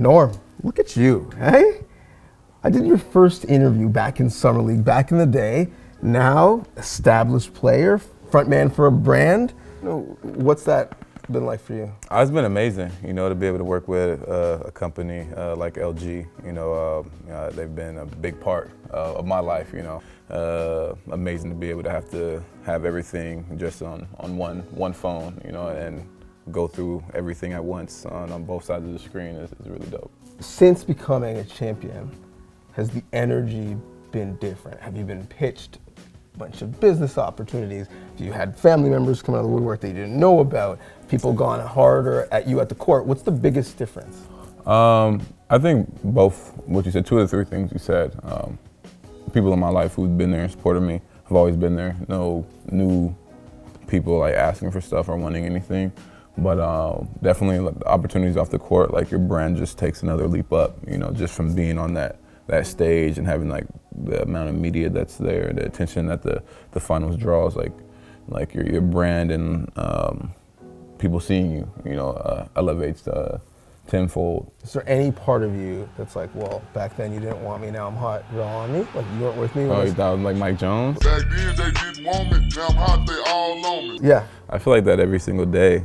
Norm, look at you, hey? I did your first interview back in Summer League, back in the day. Now, established player, front man for a brand. What's that been like for you? It's been amazing, to be able to work with a company like LG. They've been a big part of my life. Amazing to be able to have everything just on one phone. And go through everything at once on both sides of the screen is really dope. Since becoming a champion, has the energy been different? Have you been pitched a bunch of business opportunities? Have you had family members come out of the woodwork that you didn't know about? People gone harder at you at the court? What's the biggest difference? I think both what you said, two of the three things you said. People in my life who've been there and supported me have always been there. No new people like asking for stuff or wanting anything. But definitely the opportunities off the court, like your brand just takes another leap up, just from being on that stage and having like the amount of media that's there, the attention that the finals draws, like your brand and people seeing you, elevates tenfold. Is there any part of you that's like, well, back then you didn't want me, now I'm hot, you're on me? Like you weren't with me? Oh, you thought like Mike Jones? Back then they didn't want me, now I'm hot, they all on me. Yeah. I feel like that every single day,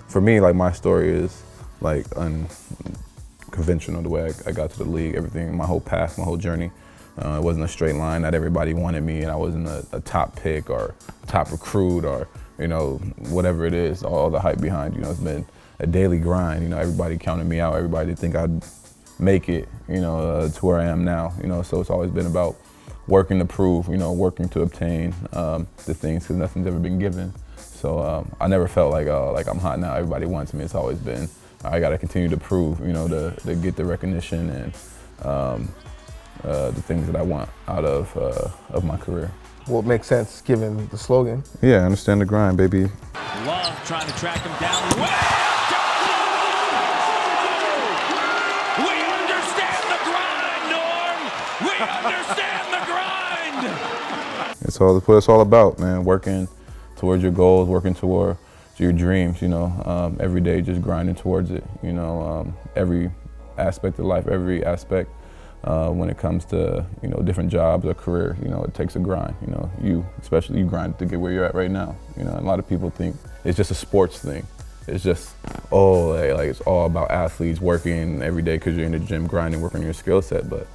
For me, like my story is like unconventional the way I got to the league, everything, my whole path, my whole journey. It wasn't a straight line. Not everybody wanted me, and I wasn't a top pick or top recruit or, whatever it is, all the hype behind, it's been a daily grind. Everybody counted me out. Everybody didn't think I'd make it, to where I am now. So it's always been about working to prove, working to obtain the things, because nothing's ever been given. So I never felt like I'm hot now. Everybody wants me. It's always been I got to continue to prove, to get the recognition and the things that I want out of my career. Well, it makes sense given the slogan. Yeah, I understand the grind, baby. Love trying to track him down. We understand the grind, Norm. We understand the grind. It's what it's all about, man. Working towards your goals, working towards your dreams. Every day just grinding towards it. Every aspect of life, every aspect. When it comes to different jobs or career, it takes a grind. Especially you grind to get where you're at right now. A lot of people think it's just a sports thing. It's just it's all about athletes working every day because you're in the gym grinding, working on your skill set. But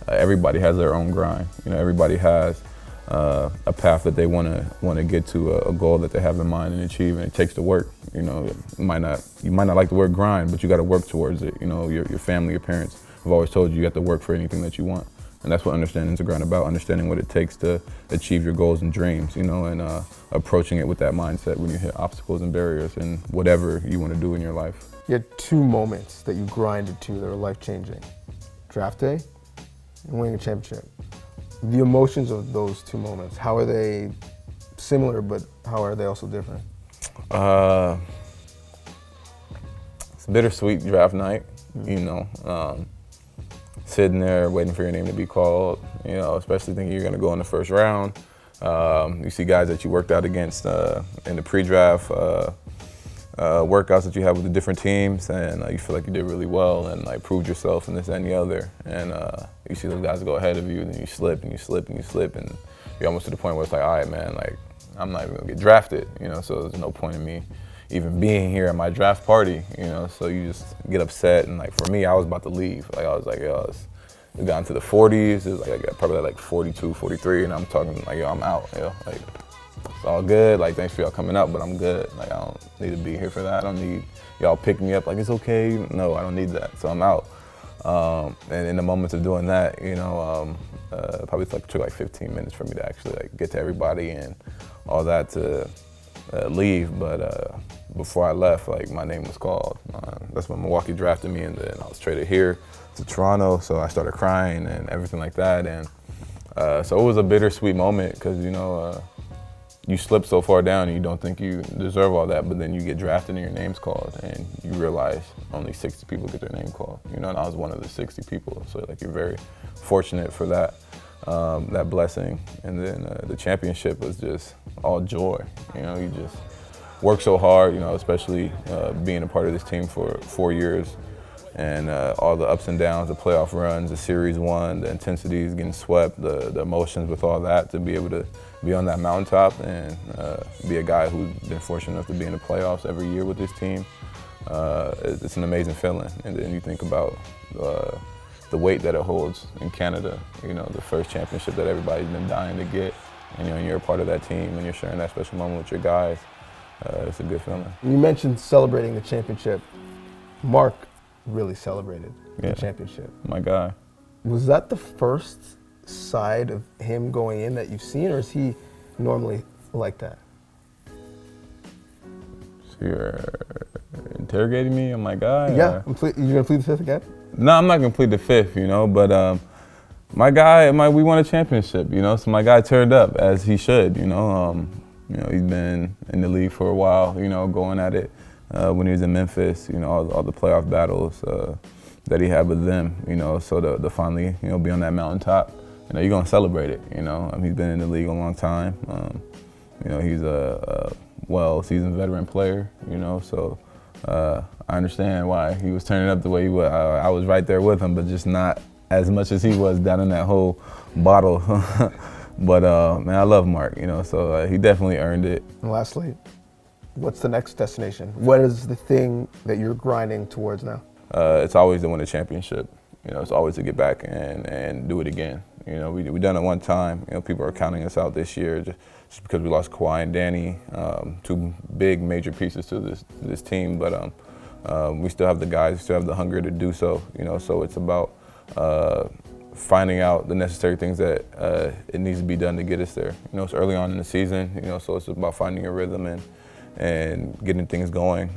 everybody has their own grind. Everybody has a path that they want to get to, a goal that they have in mind and achieve, and it takes the work. You might not like the word grind, but you got to work towards it. Your family, your parents. I've always told you have to work for anything that you want. And that's what understanding the grind about, understanding what it takes to achieve your goals and dreams, and approaching it with that mindset when you hit obstacles and barriers and whatever you want to do in your life. You had two moments that you grinded to that were life-changing. Draft day and winning a championship. The emotions of those two moments, how are they similar, but how are they also different? It's bittersweet draft night, sitting there waiting for your name to be called, especially thinking you're going to go in the first round. You see guys that you worked out against in the pre-draft workouts that you have with the different teams, and you feel like you did really well and proved yourself and this and the other. And you see those guys go ahead of you, and then you slip and you slip and you slip, and you're almost to the point where it's like, all right, man, I'm not even going to get drafted, so there's no point in me even being here at my draft party, so you just get upset. And for me, I was about to leave. I was like, yo, it got into the 40s. It was I got probably 42, 43, and I'm talking yo, I'm out. It's all good. Thanks for y'all coming up, but I'm good. I don't need to be here for that. I don't need y'all picking me up. It's okay. No, I don't need that. So I'm out. And in the moments of doing that, probably took 15 minutes for me to actually get to everybody and all that to leave. But before I left, my name was called. That's when Milwaukee drafted me, and then I was traded here to Toronto. So I started crying and everything like that. And so it was a bittersweet moment because you slip so far down and you don't think you deserve all that, but then you get drafted and your name's called, and you realize only 60 people get their name called. And I was one of the 60 people. So you're very fortunate for that. That blessing. And then the championship was just all joy. You just work so hard, especially being a part of this team for 4 years and all the ups and downs, the playoff runs, the series one, the intensities, getting swept, the emotions with all that, to be able to be on that mountaintop and be a guy who's been fortunate enough to be in the playoffs every year with this team. It's an amazing feeling. And then you think about the weight that it holds in Canada, you know, the first championship that everybody's been dying to get. And, you know, you're a part of that team and you're sharing that special moment with your guys. It's a good feeling. You mentioned celebrating the championship. Mark really celebrated the championship. My guy. Was that the first side of him going in that you've seen, or is he normally like that? So you're interrogating me on my guy? Yeah. You're going to plead the fifth again? No, I'm not going to plead the fifth, you know, but my guy, we won a championship, you know, so my guy turned up, as he should, you know. You know, he's been in the league for a while, you know, going at it when he was in Memphis, you know, all the playoff battles that he had with them, you know, so to finally, you know, be on that mountaintop, you know, you're going to celebrate it, you know. He's been in the league a long time. You know, he's a well-seasoned veteran player, you know, so I understand why he was turning up the way he was. I was right there with him, but just not as much as he was down in that whole bottle. But man, I love Mark, you know, so he definitely earned it. And lastly, what's the next destination? What is the thing that you're grinding towards now? It's always to win a championship. You know, it's always to get back and do it again. You know, we done it one time. You know, people are counting us out this year just because we lost Kawhi and Danny, two big major pieces to this team. But we still have the guys, we still have the hunger to do so. You know, so it's about finding out the necessary things that it needs to be done to get us there. You know, it's early on in the season, you know, so it's about finding a rhythm and getting things going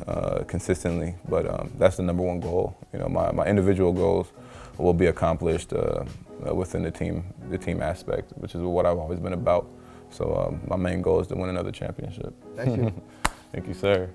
consistently. But that's the number one goal. You know, my individual goals will be accomplished within the team aspect, which is what I've always been about. So my main goal is to win another championship. Thank you. Thank you, sir.